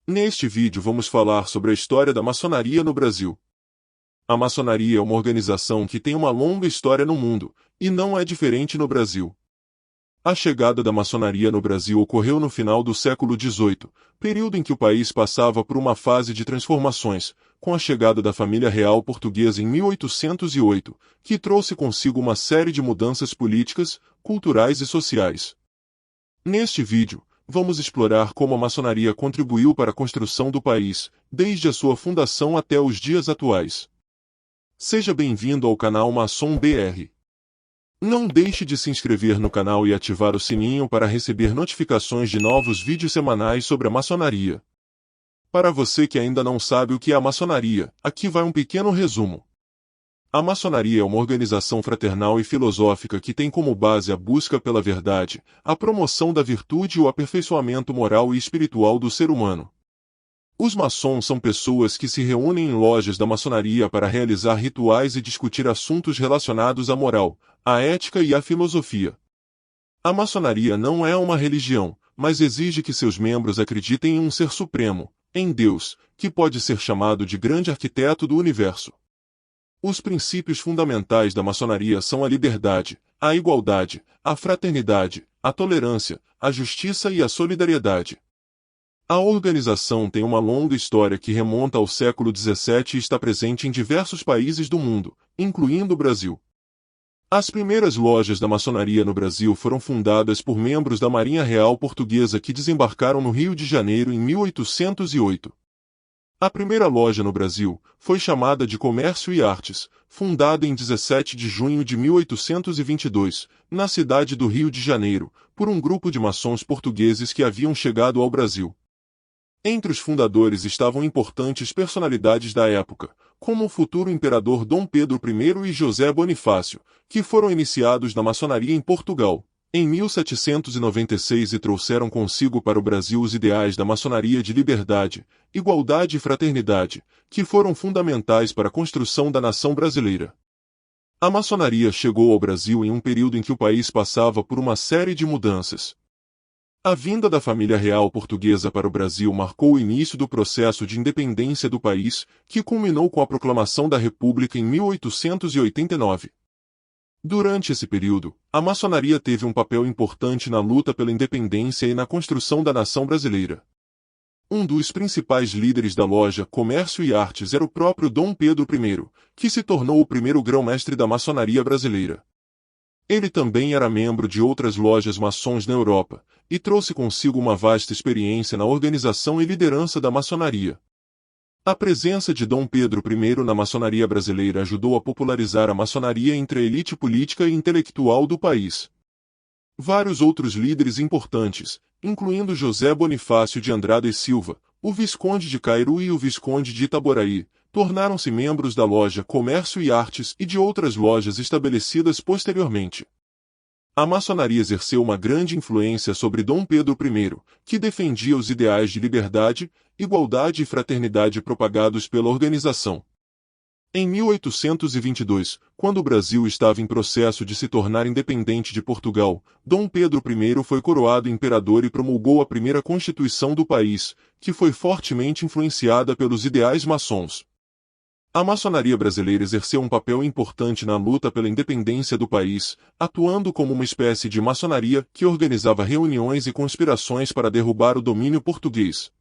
Neste vídeo vamos falar sobre a história da maçonaria no Brasil. A maçonaria é uma organização que tem uma longa história no mundo, e não é diferente no Brasil. A chegada da maçonaria no Brasil ocorreu no final do século XVIII, período em que o país passava por uma fase de transformações, com a chegada da família real portuguesa em 1808, que trouxe consigo uma série de mudanças políticas, culturais e sociais. Neste vídeo, vamos explorar como a maçonaria contribuiu para a construção do país, desde a sua fundação até os dias atuais. Seja bem-vindo ao canal Maçom BR. Não deixe de se inscrever no canal e ativar o sininho para receber notificações de novos vídeos semanais sobre a maçonaria. Para você que ainda não sabe o que é a maçonaria, aqui vai um pequeno resumo. A maçonaria é uma organização fraternal e filosófica que tem como base a busca pela verdade, a promoção da virtude e o aperfeiçoamento moral e espiritual do ser humano. Os maçons são pessoas que se reúnem em lojas da maçonaria para realizar rituais e discutir assuntos relacionados à moral, à ética e à filosofia. A maçonaria não é uma religião, mas exige que seus membros acreditem em um ser supremo, em Deus, que pode ser chamado de grande arquiteto do universo. Os princípios fundamentais da maçonaria são a liberdade, a igualdade, a fraternidade, a tolerância, a justiça e a solidariedade. A organização tem uma longa história que remonta ao século XVII e está presente em diversos países do mundo, incluindo o Brasil. As primeiras lojas da maçonaria no Brasil foram fundadas por membros da Marinha Real Portuguesa que desembarcaram no Rio de Janeiro em 1808. A primeira loja no Brasil foi chamada de Comércio e Artes, fundada em 17 de junho de 1822, na cidade do Rio de Janeiro, por um grupo de maçons portugueses que haviam chegado ao Brasil. Entre os fundadores estavam importantes personalidades da época, como o futuro imperador Dom Pedro I e José Bonifácio, que foram iniciados na maçonaria em Portugal, em 1796 e trouxeram consigo para o Brasil os ideais da maçonaria de liberdade, igualdade e fraternidade, que foram fundamentais para a construção da nação brasileira. A maçonaria chegou ao Brasil em um período em que o país passava por uma série de mudanças. A vinda da família real portuguesa para o Brasil marcou o início do processo de independência do país, que culminou com a proclamação da República em 1889. Durante esse período, a maçonaria teve um papel importante na luta pela independência e na construção da nação brasileira. Um dos principais líderes da loja Comércio e Artes era o próprio Dom Pedro I, que se tornou o primeiro grão-mestre da maçonaria brasileira. Ele também era membro de outras lojas maçons na Europa, e trouxe consigo uma vasta experiência na organização e liderança da maçonaria. A presença de Dom Pedro I na maçonaria brasileira ajudou a popularizar a maçonaria entre a elite política e intelectual do país. Vários outros líderes importantes, incluindo José Bonifácio de Andrada e Silva, o Visconde de Cairu e o Visconde de Itaboraí, tornaram-se membros da loja Comércio e Artes e de outras lojas estabelecidas posteriormente. A maçonaria exerceu uma grande influência sobre Dom Pedro I, que defendia os ideais de liberdade, igualdade e fraternidade propagados pela organização. Em 1822, quando o Brasil estava em processo de se tornar independente de Portugal, Dom Pedro I foi coroado imperador e promulgou a primeira Constituição do país, que foi fortemente influenciada pelos ideais maçons. A maçonaria brasileira exerceu um papel importante na luta pela independência do país, atuando como uma espécie de maçonaria que organizava reuniões e conspirações para derrubar o domínio português.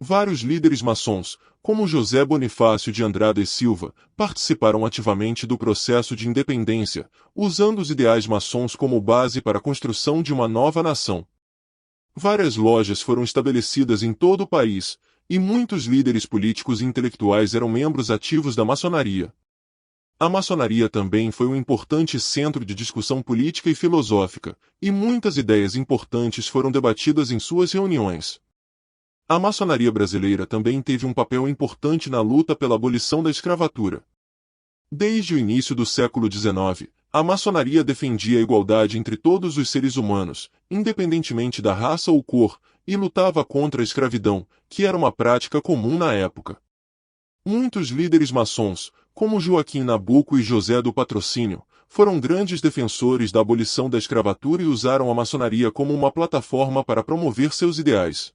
Vários líderes maçons, como José Bonifácio de Andrada e Silva, participaram ativamente do processo de independência, usando os ideais maçons como base para a construção de uma nova nação. Várias lojas foram estabelecidas em todo o país, e muitos líderes políticos e intelectuais eram membros ativos da maçonaria. A maçonaria também foi um importante centro de discussão política e filosófica, e muitas ideias importantes foram debatidas em suas reuniões. A maçonaria brasileira também teve um papel importante na luta pela abolição da escravatura. Desde o início do século XIX, a maçonaria defendia a igualdade entre todos os seres humanos, independentemente da raça ou cor, e lutava contra a escravidão, que era uma prática comum na época. Muitos líderes maçons, como Joaquim Nabuco e José do Patrocínio, foram grandes defensores da abolição da escravatura e usaram a maçonaria como uma plataforma para promover seus ideais.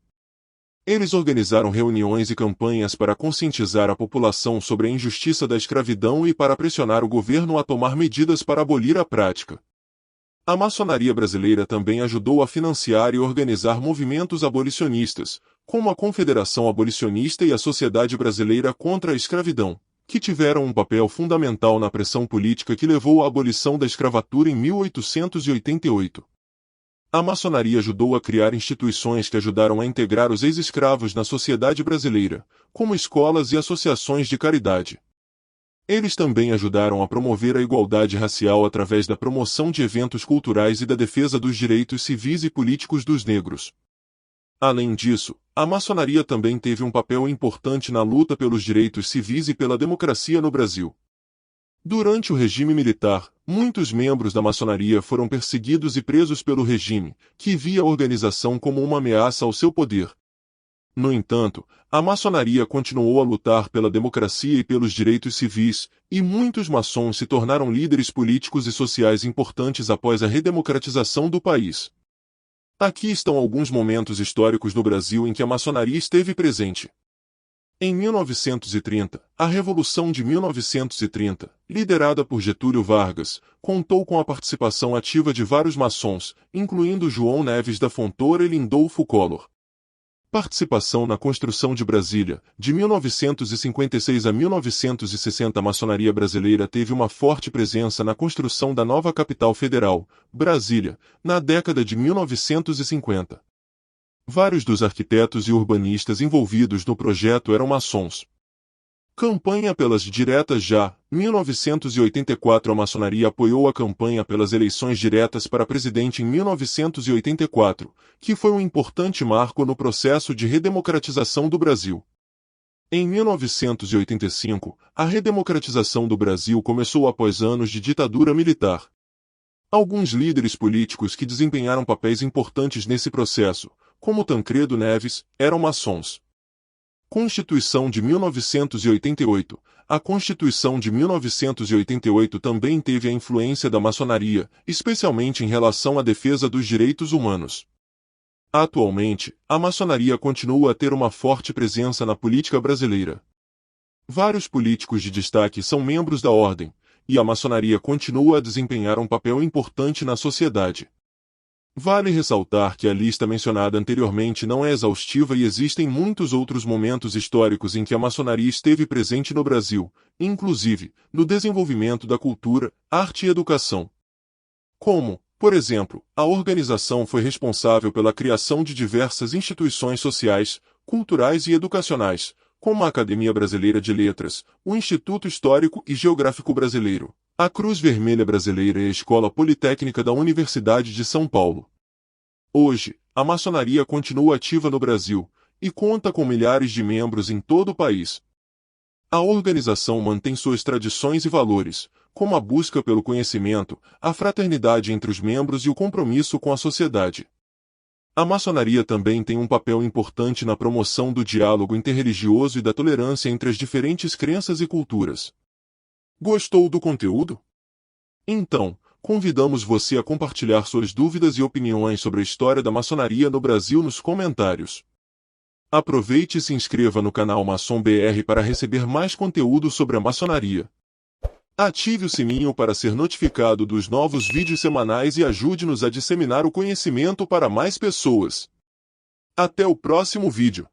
Eles organizaram reuniões e campanhas para conscientizar a população sobre a injustiça da escravidão e para pressionar o governo a tomar medidas para abolir a prática. A maçonaria brasileira também ajudou a financiar e organizar movimentos abolicionistas, como a Confederação Abolicionista e a Sociedade Brasileira contra a Escravidão, que tiveram um papel fundamental na pressão política que levou à abolição da escravatura em 1888. A maçonaria ajudou a criar instituições que ajudaram a integrar os ex-escravos na sociedade brasileira, como escolas e associações de caridade. Eles também ajudaram a promover a igualdade racial através da promoção de eventos culturais e da defesa dos direitos civis e políticos dos negros. Além disso, a maçonaria também teve um papel importante na luta pelos direitos civis e pela democracia no Brasil. Durante o regime militar, muitos membros da maçonaria foram perseguidos e presos pelo regime, que via a organização como uma ameaça ao seu poder. No entanto, a maçonaria continuou a lutar pela democracia e pelos direitos civis, e muitos maçons se tornaram líderes políticos e sociais importantes após a redemocratização do país. Aqui estão alguns momentos históricos no Brasil em que a maçonaria esteve presente. Em 1930, a Revolução de 1930, liderada por Getúlio Vargas, contou com a participação ativa de vários maçons, incluindo João Neves da Fontoura e Lindolfo Collor. Participação na construção de Brasília. De 1956 a 1960, a maçonaria brasileira teve uma forte presença na construção da nova capital federal, Brasília, na década de 1950. Vários dos arquitetos e urbanistas envolvidos no projeto eram maçons. Campanha pelas diretas. Já, 1984, a maçonaria apoiou a campanha pelas eleições diretas para presidente em 1984, que foi um importante marco no processo de redemocratização do Brasil. Em 1985, a redemocratização do Brasil começou após anos de ditadura militar. Alguns líderes políticos que desempenharam papéis importantes nesse processo, como Tancredo Neves, eram maçons. Constituição de 1988. A Constituição de 1988 também teve a influência da maçonaria, especialmente em relação à defesa dos direitos humanos. Atualmente, a maçonaria continua a ter uma forte presença na política brasileira. Vários políticos de destaque são membros da ordem, e a maçonaria continua a desempenhar um papel importante na sociedade. Vale ressaltar que a lista mencionada anteriormente não é exaustiva e existem muitos outros momentos históricos em que a maçonaria esteve presente no Brasil, inclusive, no desenvolvimento da cultura, arte e educação. Como, por exemplo, a organização foi responsável pela criação de diversas instituições sociais, culturais e educacionais, como a Academia Brasileira de Letras, o Instituto Histórico e Geográfico Brasileiro, a Cruz Vermelha Brasileira e a Escola Politécnica da Universidade de São Paulo. Hoje, a maçonaria continua ativa no Brasil, e conta com milhares de membros em todo o país. A organização mantém suas tradições e valores, como a busca pelo conhecimento, a fraternidade entre os membros e o compromisso com a sociedade. A maçonaria também tem um papel importante na promoção do diálogo interreligioso e da tolerância entre as diferentes crenças e culturas. Gostou do conteúdo? Então, convidamos você a compartilhar suas dúvidas e opiniões sobre a história da maçonaria no Brasil nos comentários. Aproveite e se inscreva no canal Maçom BR para receber mais conteúdo sobre a maçonaria. Ative o sininho para ser notificado dos novos vídeos semanais e ajude-nos a disseminar o conhecimento para mais pessoas. Até o próximo vídeo.